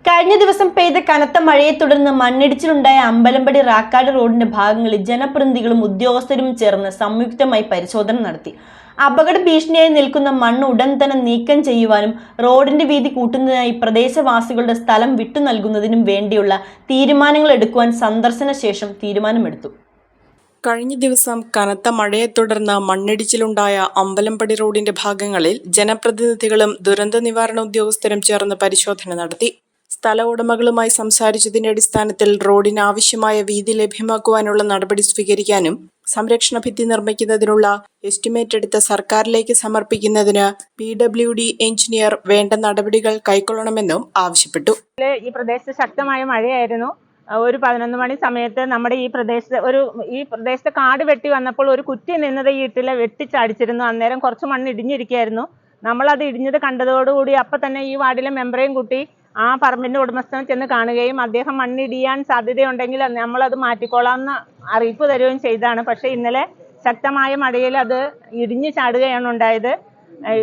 കഴിഞ്ഞ ദിവസം പെയ്ത കനത്ത മഴയെ തുടർന്ന് മണ്ണിടിച്ചിലുണ്ടായ അമ്പലമ്പടി റാക്കാട് റോഡിന്റെ ഭാഗങ്ങളിൽ ജനപ്രതിനിധികളും ഉദ്യോഗസ്ഥരും ചേർന്ന് സംയുക്തമായി പരിശോധന നടത്തി. അപകട ഭീഷണിയായി നിൽക്കുന്ന മണ്ണ് ഉടൻ തന്നെ നീക്കം ചെയ്യുവാനും റോഡിന്റെ വീതി കൂട്ടുന്നതിനായി പ്രദേശവാസികളുടെ സ്ഥലം വിട്ടു നൽകുന്നതിനും വേണ്ടിയുള്ള തീരുമാനങ്ങൾ എടുക്കുവാൻ സന്ദർശന ശേഷം തീരുമാനമെടുത്തു. കഴിഞ്ഞ ദിവസം കനത്ത മഴയെ തുടർന്ന് മണ്ണിടിച്ചിലുണ്ടായ അമ്പലമ്പടി റോഡിന്റെ ഭാഗങ്ങളിൽ ജനപ്രതിനിധികളും ദുരന്ത നിവാരണ ഉദ്യോഗസ്ഥരും ചേർന്ന് പരിശോധന നടത്തി. സ്ഥല ഉടമകളുമായി സംസാരിച്ചതിന്റെ അടിസ്ഥാനത്തിൽ റോഡിന് ആവശ്യമായ വീതി ലഭ്യമാക്കുവാനുള്ള നടപടി സ്വീകരിക്കാനും സംരക്ഷണ ഭിത്തി നിർമ്മിക്കുന്നതിനുള്ള എസ്റ്റിമേറ്റ് എടുത്ത് സർക്കാരിലേക്ക് സമർപ്പിക്കുന്നതിന് PWD എഞ്ചിനീയർ വേണ്ട നടപടികൾ കൈക്കൊള്ളണമെന്നും ആവശ്യപ്പെട്ടു. ഈ പ്രദേശത്ത് ശക്തമായ മഴയായിരുന്നു. ഒരു 11 മണി സമയത്ത് നമ്മുടെ ഈ പ്രദേശത്ത് കാട് വെട്ടി വന്നപ്പോൾ ഒരു കുറ്റി നിന്നത് ഈ ഇട്ടിലെ വെട്ടിച്ചടിച്ചിരുന്നു. അന്നേരം കുറച്ച് മണ്ണ് ഇടിഞ്ഞിരിക്കുകയായിരുന്നു. നമ്മളത് ഇടിഞ്ഞത് കണ്ടതോടുകൂടി അപ്പം തന്നെ ഈ വാർഡിലെ മെമ്പറേയും കൂട്ടി ആ പറമ്പിന്റെ ഉടമസ്ഥനെ ചെന്ന് കാണുകയും അദ്ദേഹം മണ്ണിടിയാൻ സാധ്യതയുണ്ടെങ്കിൽ നമ്മളത് മാറ്റിക്കോളാമെന്ന് അറിയിപ്പ് തരുകയും ചെയ്തതാണ്. പക്ഷേ ഇന്നലെ ശക്തമായ മഴയിൽ അത് ഇടിഞ്ഞു ചാടുകയാണ് ഉണ്ടായത്.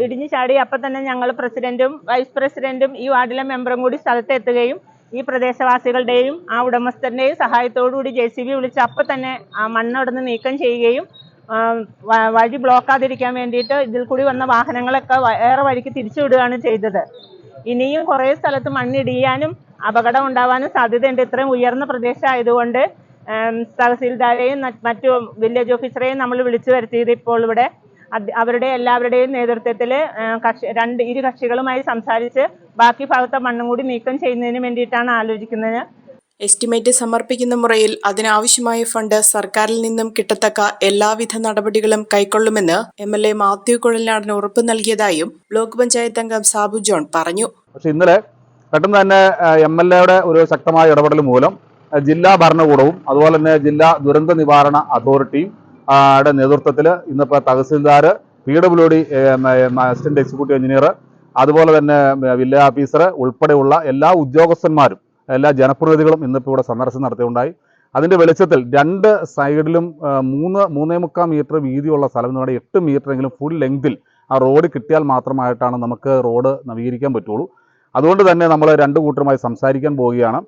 ഇടിഞ്ഞു ചാടി അപ്പം തന്നെ ഞങ്ങൾ പ്രസിഡന്റും വൈസ് പ്രസിഡന്റും ഈ വാർഡിലെ മെമ്പറും കൂടി സ്ഥലത്തെത്തുകയും ഈ പ്രദേശവാസികളുടെയും ആ ഉടമസ്ഥരുടെയും സഹായത്തോടുകൂടി JCB വിളിച്ച് അപ്പം തന്നെ ആ മണ്ണവിടുന്ന് നീക്കം ചെയ്യുകയും വഴി ബ്ലോക്കാതിരിക്കാൻ വേണ്ടിയിട്ട് ഇതിൽ കൂടി വന്ന വാഹനങ്ങളൊക്കെ വേറെ വഴിക്ക് തിരിച്ചുവിടുകയാണ് ചെയ്തത്. ഇനിയും കുറേ സ്ഥലത്ത് മണ്ണിടിയാനും അപകടം ഉണ്ടാവാനും സാധ്യതയുണ്ട്. ഇത്രയും ഉയർന്ന പ്രദേശമായതുകൊണ്ട് തഹസീൽദാരെയും മറ്റു വില്ലേജ് ഓഫീസറെയും നമ്മൾ വിളിച്ചു വരുത്തിയത് ഇപ്പോൾ ഇവിടെ അവരുടെ എല്ലാവരുടെയും നേതൃത്വത്തിൽ ഇരു കക്ഷികളുമായി സംസാരിച്ച് ബാക്കി ഭാഗത്തെ മണ്ണും കൂടി നീക്കം ചെയ്യുന്നതിന് വേണ്ടിയിട്ടാണ് ആലോചിക്കുന്നത്. എസ്റ്റിമേറ്റ് സമർപ്പിക്കുന്ന മുറയിൽ അതിനാവശ്യമായ ഫണ്ട് സർക്കാരിൽ നിന്നും കിട്ടത്തക്ക എല്ലാവിധ നടപടികളും കൈക്കൊള്ളുമെന്ന് MLA മാത്യു കുഴൽനാടന് ഉറപ്പ് നൽകിയതായും ബ്ലോക്ക് പഞ്ചായത്ത് അംഗം സാബു ജോൺ പറഞ്ഞു. പക്ഷെ ഇന്നലെ പെട്ടെന്ന് തന്നെ MLAയുടെ ഒരു ശക്തമായ ഇടപെടൽ മൂലം ജില്ലാ ഭരണകൂടവും അതുപോലെ തന്നെ ജില്ലാ ദുരന്ത നിവാരണ അതോറിറ്റിയും നേതൃത്വത്തിൽ ഇന്നിപ്പോൾ tahsildar, PWD assistant executive engineer, അതുപോലെ തന്നെ വില്ലേജ് ഓഫീസർ ഉൾപ്പെടെയുള്ള എല്ലാ ഉദ്യോഗസ്ഥന്മാരും എല്ലാ ജനപ്രതിനിധികളും ഇന്നിപ്പോൾ ഇവിടെ സന്ദർശനം നടത്തിയുണ്ടായി. അതിൻ്റെ വെളിച്ചത്തിൽ 2 സൈഡിലും 3.25 മീറ്റർ വീതിയുള്ള സ്ഥലം എന്ന് പറഞ്ഞാൽ 8 മീറ്ററെങ്കിലും ഫുൾ ലെങ്തിൽ ആ റോഡ് കിട്ടിയാൽ മാത്രമായിട്ടാണ് നമുക്ക് റോഡ് നവീകരിക്കാൻ പറ്റുള്ളൂ. അതുകൊണ്ട് തന്നെ നമ്മൾ 2 കൂട്ടരുമായി സംസാരിക്കാൻ പോവുകയാണ്.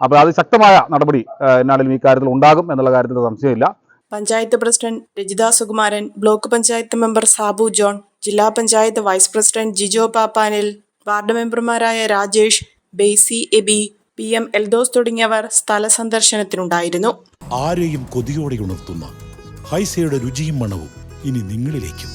അപ്പോൾ അത് ശക്തമായ നടപടി എന്നാലും ഈ കാര്യത്തിൽ ഉണ്ടാകും എന്നുള്ള കാര്യത്തിൽ സംശയമില്ല. Panchayat president Rajitha Sukumaran, block panchayat member Sabu John, ജില്ലാ panchayat vice president Jijo Pappanil, ward മെമ്പർമാരായ രാജേഷ്, ബെയ്സി എബി, PM എൽദോസ് തുടങ്ങിയവർ സ്ഥല സന്ദർശനത്തിനുണ്ടായിരുന്നു. ആരെയും കൊതിയോടെ ഉണർത്തുന്ന ഹൈസയുടെ രുചിയും മണവും ഇനി നിങ്ങളിലേക്കും.